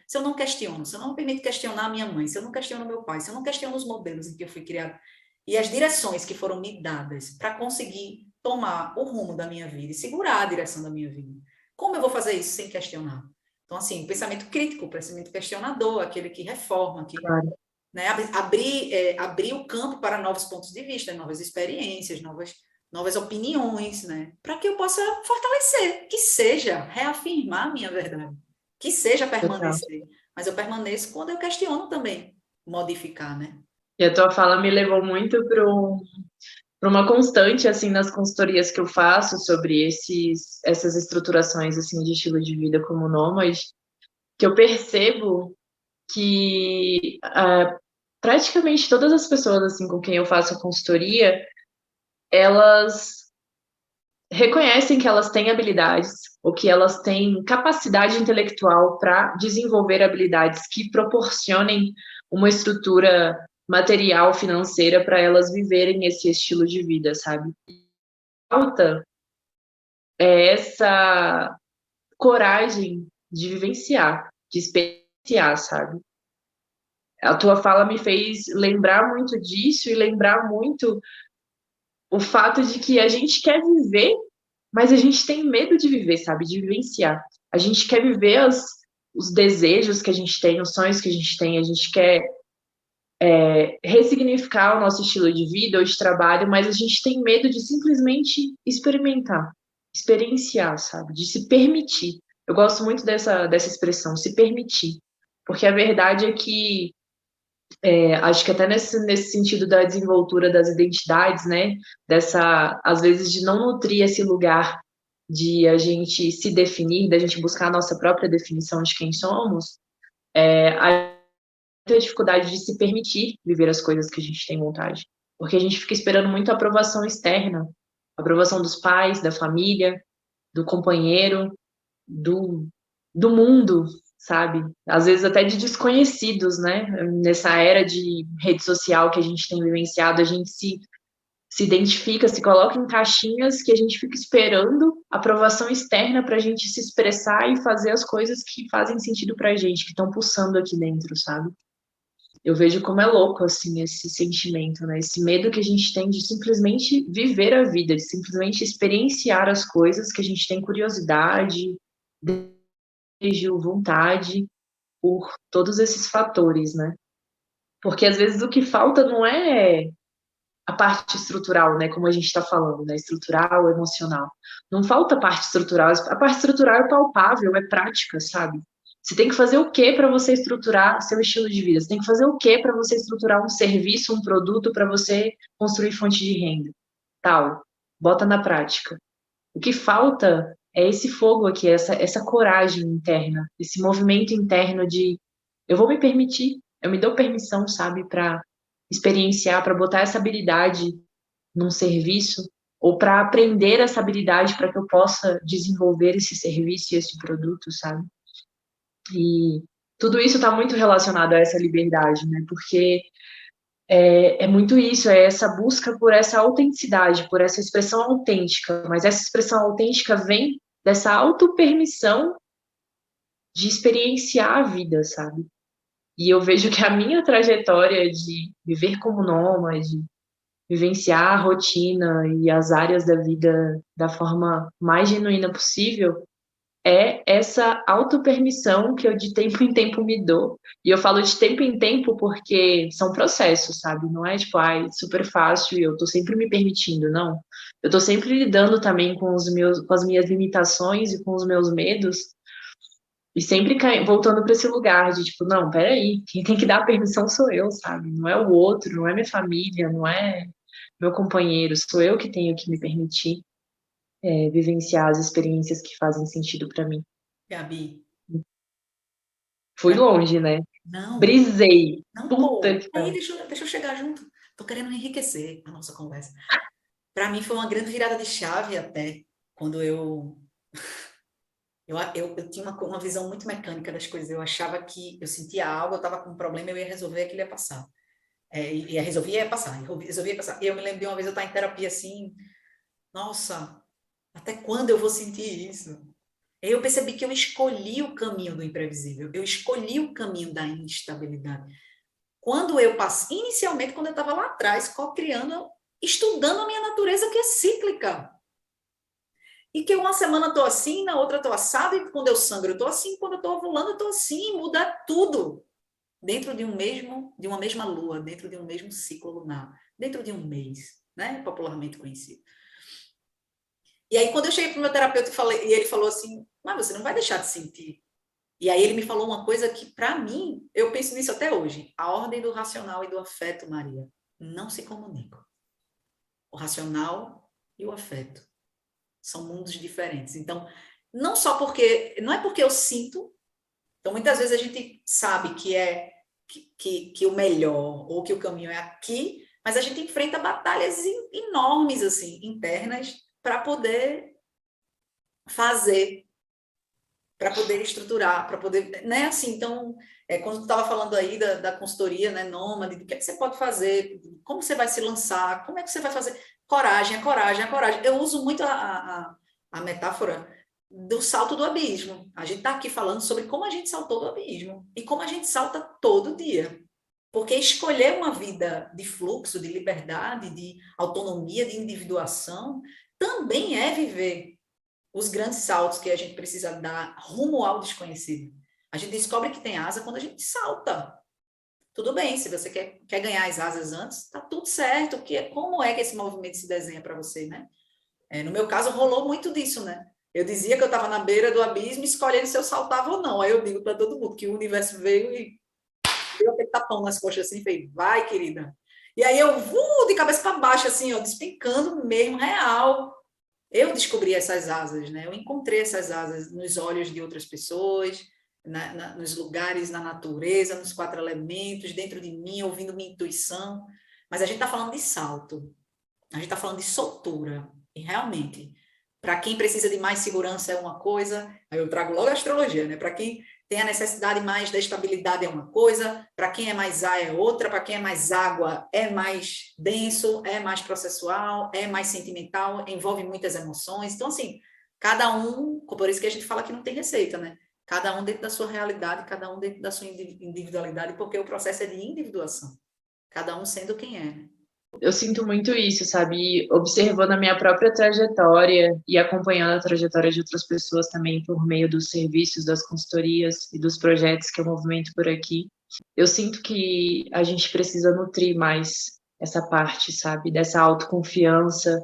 Se eu não questiono, se eu não me permito questionar a minha mãe, se eu não questiono meu pai, se eu não questiono os modelos em que eu fui criada, e as direções que foram me dadas para conseguir tomar o rumo da minha vida e segurar a direção da minha vida. Como eu vou fazer isso sem questionar? Então, assim, pensamento crítico, pensamento questionador, aquele que reforma, que, Claro. né, abrir o campo para novos pontos de vista, novas experiências, novas opiniões, né? Para que eu possa fortalecer, que seja reafirmar a minha verdade, que seja Total. permanecer. Mas eu permaneço quando eu questiono também modificar, né? E a tua fala me levou muito para uma constante, assim, nas consultorias que eu faço sobre essas estruturações, assim, de estilo de vida como nômade, que eu percebo que praticamente todas as pessoas, assim, com quem eu faço a consultoria, elas reconhecem que elas têm habilidades ou que elas têm capacidade intelectual para desenvolver habilidades que proporcionem uma estrutura material, financeira para elas viverem esse estilo de vida, sabe? Falta essa coragem de vivenciar, de experienciar, sabe? A tua fala me fez lembrar muito disso e lembrar muito o fato de que a gente quer viver, mas a gente tem medo de viver, sabe? De vivenciar. A gente quer viver os desejos que a gente tem, os sonhos que a gente quer ressignificar o nosso estilo de vida ou de trabalho, mas a gente tem medo de simplesmente experimentar, experienciar, sabe? De se permitir. Eu gosto muito dessa expressão, se permitir. Porque a verdade é que acho que até nesse sentido da desenvoltura das identidades, né? Às vezes, de não nutrir esse lugar de a gente se definir, da gente buscar a nossa própria definição de quem somos, a tem a dificuldade de se permitir viver as coisas que a gente tem vontade. Porque a gente fica esperando muito a aprovação externa, a aprovação dos pais, da família, do companheiro, do, do mundo, sabe? Às vezes até de desconhecidos, né? Nessa era de rede social que a gente tem vivenciado, a gente se identifica, se coloca em caixinhas que a gente fica esperando aprovação externa para a gente se expressar e fazer as coisas que fazem sentido para a gente, que estão pulsando aqui dentro, sabe? Eu vejo como é louco, assim, esse sentimento, né? Esse medo que a gente tem de simplesmente viver a vida, de simplesmente experienciar as coisas que a gente tem curiosidade, desejo, vontade, por todos esses fatores, né? Porque às vezes o que falta não é a parte estrutural, né? Como a gente está falando, né? Estrutural, emocional. Não falta a parte estrutural. A parte estrutural é palpável, é prática, sabe? Você tem que fazer o que para você estruturar seu estilo de vida? Você tem que fazer o que para você estruturar um serviço, um produto, para você construir fonte de renda? Tal. Bota na prática. O que falta é esse fogo aqui, essa coragem interna, esse movimento interno de eu vou me permitir, eu me dou permissão, sabe, para experienciar, para botar essa habilidade num serviço ou para aprender essa habilidade para que eu possa desenvolver esse serviço e esse produto, sabe? E tudo isso está muito relacionado a essa liberdade, né? Porque é muito isso, é essa busca por essa autenticidade, por essa expressão autêntica, mas essa expressão autêntica vem dessa autopermissão de experienciar a vida, sabe? E eu vejo que a minha trajetória de viver como nômade, vivenciar a rotina e as áreas da vida da forma mais genuína possível, é essa autopermissão que eu de tempo em tempo me dou. E eu falo de tempo em tempo porque são processos, sabe? Não é tipo, ai, super fácil e eu tô sempre me permitindo, não. Eu tô sempre lidando também com as minhas limitações e com os meus medos e sempre voltando para esse lugar de tipo, não, peraí, quem tem que dar a permissão sou eu, sabe? Não é o outro, não é minha família, não é meu companheiro, sou eu que tenho que me permitir vivenciar as experiências que fazem sentido para mim. Gabi, Fui longe, né? não, Brisei. não, Puta pô. que Aí pariu. deixa eu chegar junto. Tô querendo enriquecer a nossa conversa. Para mim foi uma grande virada de chave até, quando eu tinha uma visão muito mecânica das coisas. Eu achava que eu sentia algo, eu estava com um problema, eu ia resolver, aquilo ia passar. Ia resolver, ia passar. Resolvia, ia passar. E eu me lembro de uma vez eu estar em terapia assim, nossa, até quando eu vou sentir isso? Eu percebi que eu escolhi o caminho do imprevisível, eu escolhi o caminho da instabilidade. quando eu passei, inicialmente, quando eu estava lá atrás, co-criando, estudando a minha natureza, que é cíclica. E que uma semana eu estou assim, na outra eu estou assado, e quando eu sangro eu estou assim, quando eu estou ovulando eu estou assim, muda tudo. Dentro de uma mesma lua, dentro de um mesmo ciclo lunar, dentro de um mês, né? Popularmente conhecido. E aí, quando eu cheguei para o meu terapeuta e ele falou assim, mas você não vai deixar de sentir. E aí ele me falou uma coisa que, para mim, eu penso nisso até hoje. A ordem do racional e do afeto, Maria, não se comunicam. O racional e o afeto são mundos diferentes. Então, não é porque eu sinto. Então, muitas vezes a gente sabe que o melhor ou que o caminho é aqui, mas a gente enfrenta batalhas enormes, assim, internas, para poder fazer, para poder estruturar, para poder, né, assim, então, quando tu estava falando aí da consultoria, né, nômade, do que é que você pode fazer, como você vai se lançar, como é que você vai fazer, coragem, a coragem, a coragem, eu uso muito a metáfora do salto do abismo, a gente está aqui falando sobre como a gente saltou do abismo, e como a gente salta todo dia, porque escolher uma vida de fluxo, de liberdade, de autonomia, de individuação, também é viver os grandes saltos que a gente precisa dar rumo ao desconhecido. A gente descobre que tem asa quando a gente salta. Tudo bem, se você quer ganhar as asas antes, tá tudo certo. Como é que esse movimento se desenha para você, né? No meu caso, rolou muito disso, né? Eu dizia que eu estava na beira do abismo, escolhendo se eu saltava ou não. Aí eu digo para todo mundo que o universo veio e deu aquele tapão nas coxas assim, e fez, vai, querida. E aí eu, de cabeça para baixo, assim, ó, despencando mesmo, real. Eu descobri essas asas, né? Eu encontrei essas asas nos olhos de outras pessoas, nos lugares, na natureza, nos quatro elementos, dentro de mim, ouvindo minha intuição. Mas a gente está falando de salto, a gente está falando de soltura. E realmente, para quem precisa de mais segurança é uma coisa, aí eu trago logo a astrologia, né? Para quem tem a necessidade mais da estabilidade é uma coisa, para quem é mais ar é outra, para quem é mais água é mais denso, é mais processual, é mais sentimental, envolve muitas emoções. Então, assim, cada um, por isso que a gente fala que não tem receita, né? Cada um dentro da sua realidade, cada um dentro da sua individualidade, porque o processo é de individuação. Cada um sendo quem é, né? Eu sinto muito isso, sabe? E observando a minha própria trajetória e acompanhando a trajetória de outras pessoas também por meio dos serviços, das consultorias e dos projetos que eu movimento por aqui, eu sinto que a gente precisa nutrir mais essa parte, sabe? Dessa autoconfiança,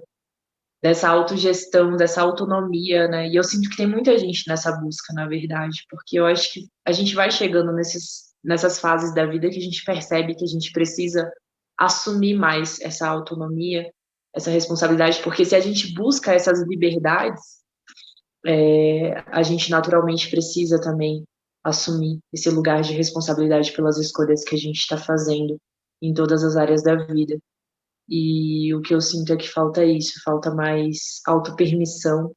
dessa autogestão, dessa autonomia, né? E eu sinto que tem muita gente nessa busca, na verdade, porque eu acho que a gente vai chegando nessas fases da vida que a gente percebe que a gente precisa assumir mais essa autonomia, essa responsabilidade, porque se a gente busca essas liberdades, a gente naturalmente precisa também assumir esse lugar de responsabilidade pelas escolhas que a gente está fazendo em todas as áreas da vida. E o que eu sinto é que falta isso, falta mais autopermissão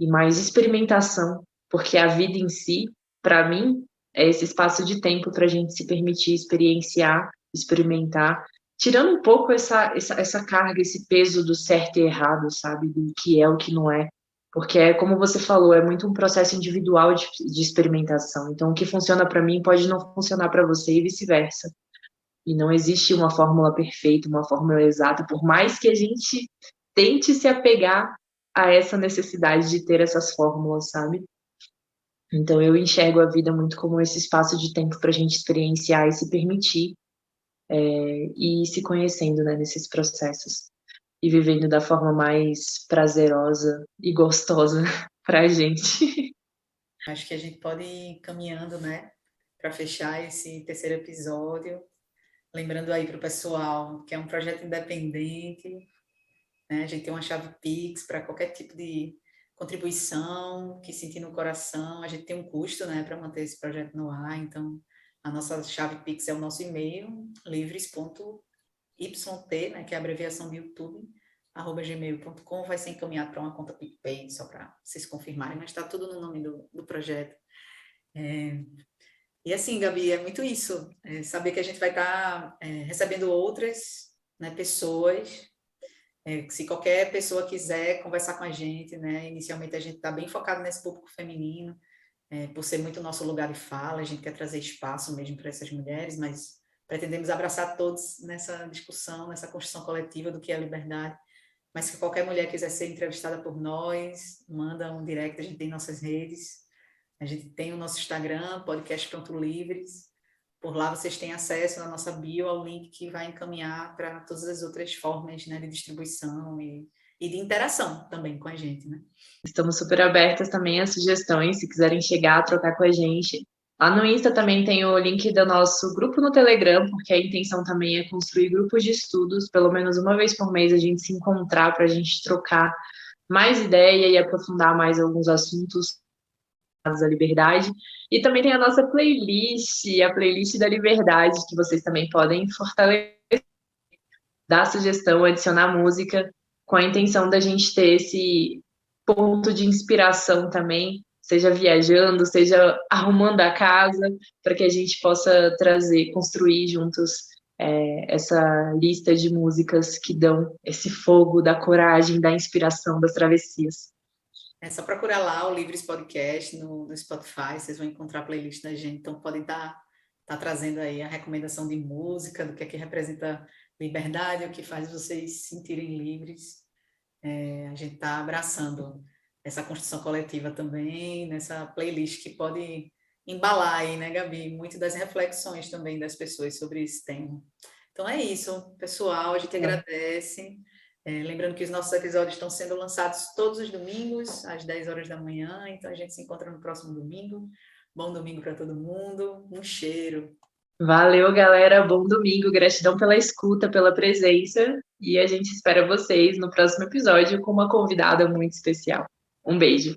e mais experimentação, porque a vida em si, para mim, é esse espaço de tempo para a gente se permitir experienciar, experimentar, tirando um pouco essa carga, esse peso do certo e errado, sabe? Do que é o que não é. Porque é como você falou, é muito um processo individual de experimentação. Então, o que funciona para mim pode não funcionar para você e vice-versa. E não existe uma fórmula perfeita, uma fórmula exata, por mais que a gente tente se apegar a essa necessidade de ter essas fórmulas, sabe? Então eu enxergo a vida muito como esse espaço de tempo para a gente experienciar e se permitir e ir se conhecendo, né, nesses processos e vivendo da forma mais prazerosa e gostosa para a gente. Acho que a gente pode ir caminhando, né, para fechar esse terceiro episódio. Lembrando aí para o pessoal que é um projeto independente, né? A gente tem uma chave Pix para qualquer tipo de contribuição que sentir no coração. A gente tem um custo, né, para manter esse projeto no ar. Então, a nossa chave Pix é o nosso e-mail, livres.yt, né, que é a abreviação do YouTube, @gmail.com. Vai ser encaminhado para uma conta PicPay, só para vocês confirmarem, mas está tudo no nome do projeto. E assim, Gabi, é muito isso, saber que a gente vai estar recebendo outras, né, pessoas, se qualquer pessoa quiser conversar com a gente, né, inicialmente a gente está bem focado nesse público feminino, por ser muito nosso lugar de fala, a gente quer trazer espaço mesmo para essas mulheres, mas Pretendemos abraçar todos nessa discussão, nessa construção coletiva do que é a liberdade. Mas se qualquer mulher quiser ser entrevistada por nós, manda um direct, a gente tem nossas redes, a gente tem o nosso Instagram, podcast Pronto Livres. Por lá vocês têm acesso na nossa bio ao link que vai encaminhar para todas as outras formas, né, de distribuição e de interação também com a gente, né? Estamos super abertas também a sugestões, se quiserem chegar, trocar com a gente. Lá no Insta também tem o link do nosso grupo no Telegram, porque a intenção também é construir grupos de estudos, pelo menos uma vez por mês a gente se encontrar para a gente trocar mais ideia e aprofundar mais alguns assuntos da liberdade. E também tem a nossa playlist, a playlist da liberdade, que vocês também podem fortalecer, dar sugestão, adicionar música, com a intenção da gente ter esse ponto de inspiração também, seja viajando, seja arrumando a casa, para que a gente possa trazer, construir juntos essa lista de músicas que dão esse fogo da coragem, da inspiração, das travessias. É só procurar lá o Livres Podcast no Spotify, vocês vão encontrar a playlist da gente, então podem estar trazendo aí a recomendação de música, do que é que representa liberdade, o que faz vocês se sentirem livres. A gente está abraçando essa construção coletiva também, nessa playlist que pode embalar aí, né, Gabi? Muito das reflexões também das pessoas sobre esse tema. Então é isso, pessoal, a gente agradece. Lembrando que os nossos episódios estão sendo lançados todos os domingos, às 10 horas da manhã, então a gente se encontra no próximo domingo. Bom domingo para todo mundo, um cheiro. Valeu, galera, bom domingo, gratidão pela escuta, pela presença, e a gente espera vocês no próximo episódio com uma convidada muito especial. Um beijo.